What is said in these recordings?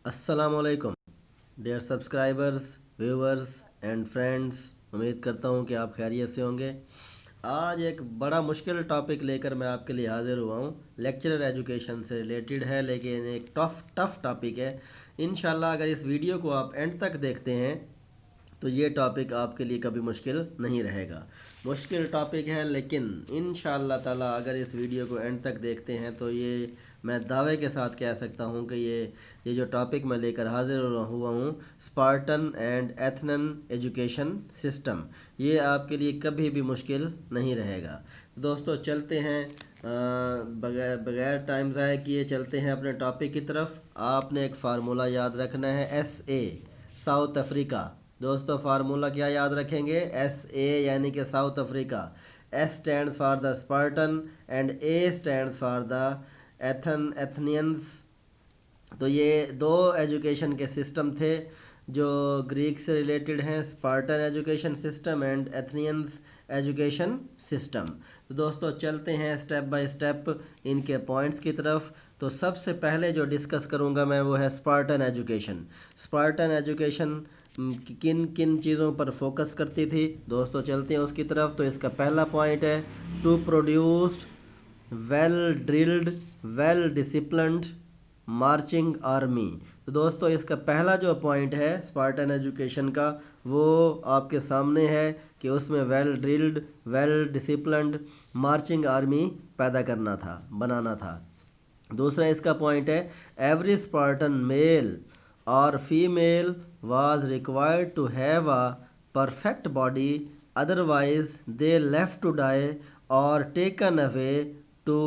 अस्सलाम वालेकुम dear subscribers, viewers and friends. उम्मीद करता हूँ कि आप खैरियत से होंगे। आज एक बड़ा मुश्किल टॉपिक लेकर मैं आपके लिए हाज़िर हुआ हूँ। लेक्चरर एजुकेशन से रिलेटेड है, लेकिन एक टफ़ टॉपिक है। इंशाल्लाह अगर इस वीडियो को आप एंड तक देखते हैं तो ये टॉपिक आपके लिए कभी मुश्किल नहीं रहेगा। मुश्किल टॉपिक है, लेकिन इंशाअल्लाह ताला अगर इस वीडियो को एंड तक देखते हैं तो ये मैं दावे के साथ कह सकता हूँ कि ये जो टॉपिक मैं लेकर हाजिर हुआ हूँ, स्पार्टन एंड एथनन एजुकेशन सिस्टम, ये आपके लिए कभी भी मुश्किल नहीं रहेगा। दोस्तों चलते हैं, बगैर बगैर टाइम ज़ाय किए चलते हैं अपने टॉपिक की तरफ। आपने एक फार्मूला याद रखना है, SA साउथ अफ्रीका। दोस्तों फार्मूला क्या याद रखेंगे? SA यानी कि South Africa. S stand for the Spartan and A stand for the Athenians. तो ये दो एजुकेशन के सिस्टम थे जो ग्रीक से रिलेटेड हैं, Spartan education system and Athenians education system. तो दोस्तों चलते हैं स्टेप बाय स्टेप इनके पॉइंट्स की तरफ। तो सबसे पहले जो डिस्कस करूंगा मैं वो है स्पार्टन एजुकेशन। स्पार्टन एजुकेशन किन किन चीज़ों पर फोकस करती थी? दोस्तों चलते हैं उसकी तरफ। तो इसका पहला पॉइंट है to produced well drilled well disciplined marching army. तो दोस्तों इसका पहला जो पॉइंट है स्पार्टन एजुकेशन का, वो आपके सामने है कि उसमें well drilled well disciplined marching army पैदा करना था, बनाना था। दूसरा इसका पॉइंट है एवरी स्पार्टन मेल और female was required to have a perfect body, otherwise they left to die और taken away to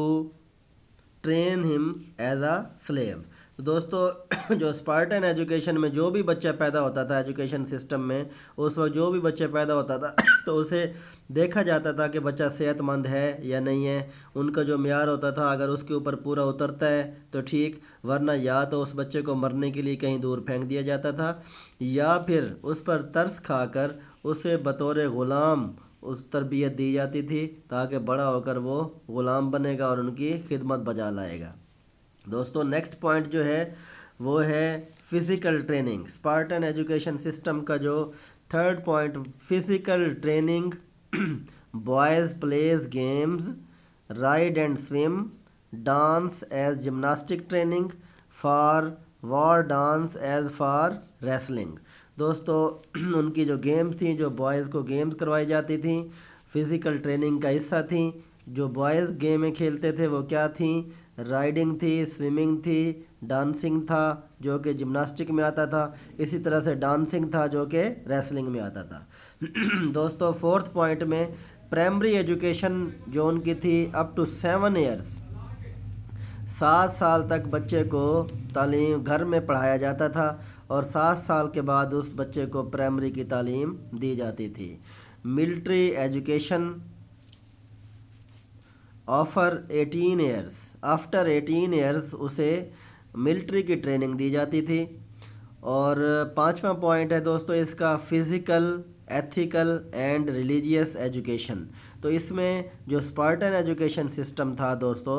train him as a slave. तो दोस्तों जो स्पार्टन एजुकेशन में जो भी बच्चा पैदा होता था एजुकेशन सिस्टम में, उस वक्त जो भी बच्चा पैदा होता था तो उसे देखा जाता था कि बच्चा सेहतमंद है या नहीं है। उनका जो म्यार होता था, अगर उसके ऊपर पूरा उतरता है तो ठीक, वरना या तो उस बच्चे को मरने के लिए कहीं दूर फेंक दिया जाता था, या फिर उस पर तरस खाकर उसे बतौर ग़ुलाम उस तरबियत दी जाती थी ताकि बड़ा होकर वो ग़ुलाम बनेगा और उनकी खिदमत बजा लाएगा। दोस्तों नेक्स्ट पॉइंट जो है वो है physical training. Spartan education system का जो third point, physical training. Boys plays games, ride and swim, dance as gymnastic training, for war dance as for wrestling. दोस्तों उनकी जो गेम्स थी, जो बॉयज़ को गेम्स करवाई जाती थी, फ़िज़िकल ट्रेनिंग का हिस्सा थी। जो बॉयज़ गेमें खेलते थे वो क्या थी? राइडिंग थी, स्विमिंग थी, डांसिंग था जो कि जिम्नास्टिक में आता था, इसी तरह से डांसिंग था जो कि रेसलिंग में आता था। दोस्तों फोर्थ पॉइंट में प्राइमरी एजुकेशन जो उनकी थी अप टू 7 ईयर्स, 7 साल तक बच्चे को तालीम घर में पढ़ाया जाता था और 7 साल के बाद उस बच्चे को प्राइमरी की तालीम दी जाती थी। Military education offer 18 years, after 18 years उसे मिलिट्री की ट्रेनिंग दी जाती थी। और पांचवा पॉइंट है दोस्तों इसका physical, ethical and religious education. तो इसमें जो स्पार्टन एजुकेशन सिस्टम था दोस्तों,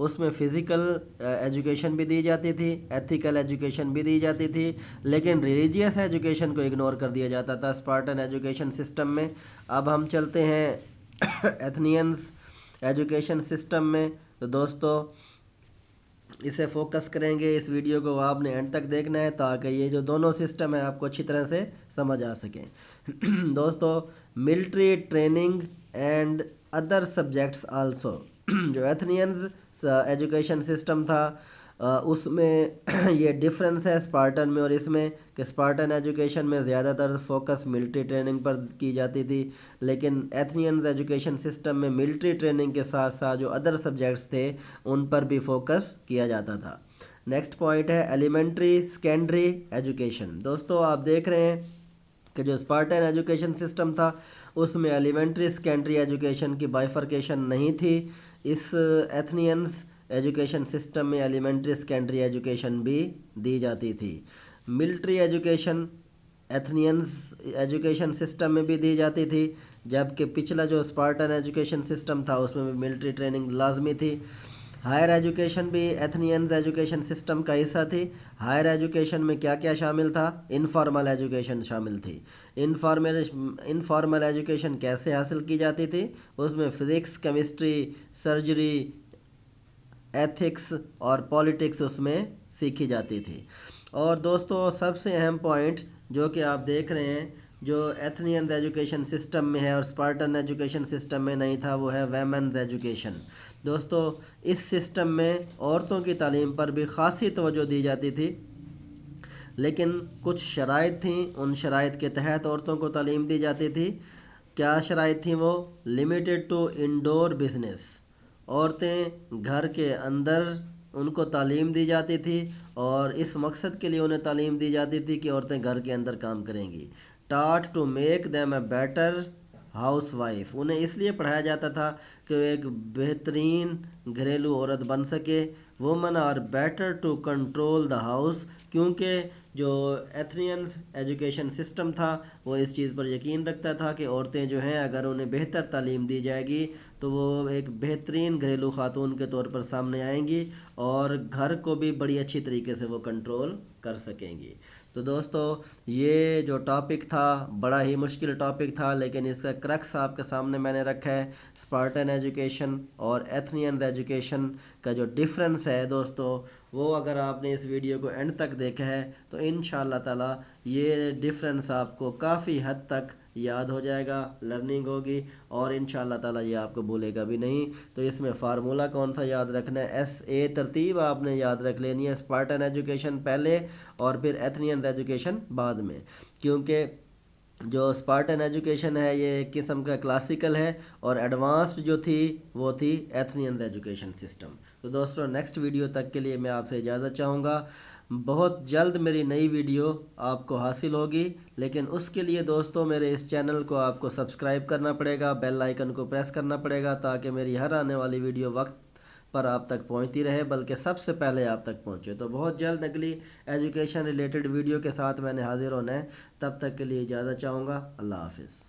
उसमें फ़िज़िकल एजुकेशन भी दी जाती थी, एथिकल एजुकेशन भी दी जाती थी, लेकिन रिलीजियस एजुकेशन को इग्नोर कर दिया जाता था स्पार्टन एजुकेशन सिस्टम में। अब हम चलते हैं एथनियंस एजुकेशन सिस्टम में। तो दोस्तों इसे फोकस करेंगे, इस वीडियो को आपने एंड तक देखना है ताकि ये जो दोनों सिस्टम है आपको अच्छी तरह से समझ आ सकें। दोस्तों military training and other subjects also. जो एथनियंस एजुकेशन सिस्टम था उसमें ये डिफरेंस है स्पार्टन में और इसमें कि स्पार्टन एजुकेशन में ज़्यादातर फोकस मिलिट्री ट्रेनिंग पर की जाती थी, लेकिन एथनियंस एजुकेशन सिस्टम में मिलिट्री ट्रेनिंग के साथ साथ जो अदर सब्जेक्ट्स थे उन पर भी फोकस किया जाता था। नेक्स्ट पॉइंट है एलिमेंट्री सेकेंडरी एजुकेशन। दोस्तों आप देख रहे हैं कि जो स्पार्टन एजुकेशन सिस्टम था उसमें एलिमेंट्री सेकेंडरी एजुकेशन की बाइफर्केशन नहीं थी। इस एथनियंस एजुकेशन सिस्टम में एलिमेंट्री सेकेंडरी एजुकेशन भी दी जाती थी। मिलिट्री एजुकेशन एथनियंस एजुकेशन सिस्टम में भी दी जाती थी, जबकि पिछला जो स्पार्टन एजुकेशन सिस्टम था उसमें भी मिलिट्री ट्रेनिंग लाजमी थी। हायर एजुकेशन भी एथनियंस एजुकेशन सिस्टम का हिस्सा थी। हायर एजुकेशन में क्या क्या शामिल था? इनफॉर्मल एजुकेशन शामिल थी। इनफॉर्मल एजुकेशन कैसे हासिल की जाती थी? उसमें फ़िज़िक्स, केमिस्ट्री, सर्जरी, एथिक्स और पॉलिटिक्स उसमें सीखी जाती थी। और दोस्तों सबसे अहम पॉइंट जो कि आप देख रहे हैं, जो एथनियन एजुकेशन सिस्टम में है और स्पार्टन एजुकेशन सिस्टम में नहीं था, वो है वेमेंस एजुकेशन। दोस्तों इस सिस्टम में औरतों की तालीम पर भी ख़ासी तवज्जो दी जाती थी, लेकिन कुछ शराइत थीं, उन शराइत के तहत औरतों को तालीम दी जाती थी। क्या शराइत थी वो? Limited to indoor business. औरतें घर के अंदर उनको तालीम दी जाती थी और इस मकसद के लिए उन्हें तालीम दी जाती थी कि औरतें घर के अंदर काम करेंगी। That to make them a better housewife. उन्हें इसलिए पढ़ाया जाता था कि वो एक बेहतरीन घरेलू औरत बन सके। Women are better to control the house, क्योंकि जो एथनियन एजुकेशन सिस्टम था वो इस चीज़ पर यकीन रखता था कि औरतें जो हैं अगर उन्हें बेहतर तालीम दी जाएगी तो वो एक बेहतरीन घरेलू खातून के तौर पर सामने आएंगी और घर को भी बड़ी अच्छी तरीके से वो कंट्रोल कर सकेंगी। तो दोस्तों ये जो टॉपिक था बड़ा ही मुश्किल टॉपिक था, लेकिन इसका क्रक्स आपके सामने मैंने रखा है। स्पार्टन एजुकेशन और एथनियन एजुकेशन का जो डिफरेंस है दोस्तों, वो अगर आपने इस वीडियो को एंड तक देखा है तो इंशाअल्लाह ताला ये डिफरेंस आपको काफ़ी हद तक याद हो जाएगा, लर्निंग होगी और इंशाअल्लाह ताला ये आपको भूलेगा भी नहीं। तो इसमें फार्मूला कौन सा याद रखना है? SA तरतीब आपने याद रख लेनी है, स्पार्टन एजुकेशन पहले और फिर एथनियन एजुकेशन बाद में, क्योंकि जो स्पार्टन एजुकेशन है ये एक किस्म का क्लासिकल है और एडवांस्ड जो थी वो थी एथनियन एजुकेशन सिस्टम। तो दोस्तों नेक्स्ट वीडियो तक के लिए मैं आपसे इजाज़त चाहूँगा। बहुत जल्द मेरी नई वीडियो आपको हासिल होगी, लेकिन उसके लिए दोस्तों मेरे इस चैनल को आपको सब्सक्राइब करना पड़ेगा, बेल आइकन को प्रेस करना पड़ेगा, ताकि मेरी हर आने वाली वीडियो वक्त पर आप तक पहुंचती रहे, बल्कि सबसे पहले आप तक पहुंचे। तो बहुत जल्द अगली एजुकेशन रिलेटेड वीडियो के साथ मैंने हाजिर होना है। तब तक के लिए इजाज़त चाहूँगा। अल्लाह हाफिज़।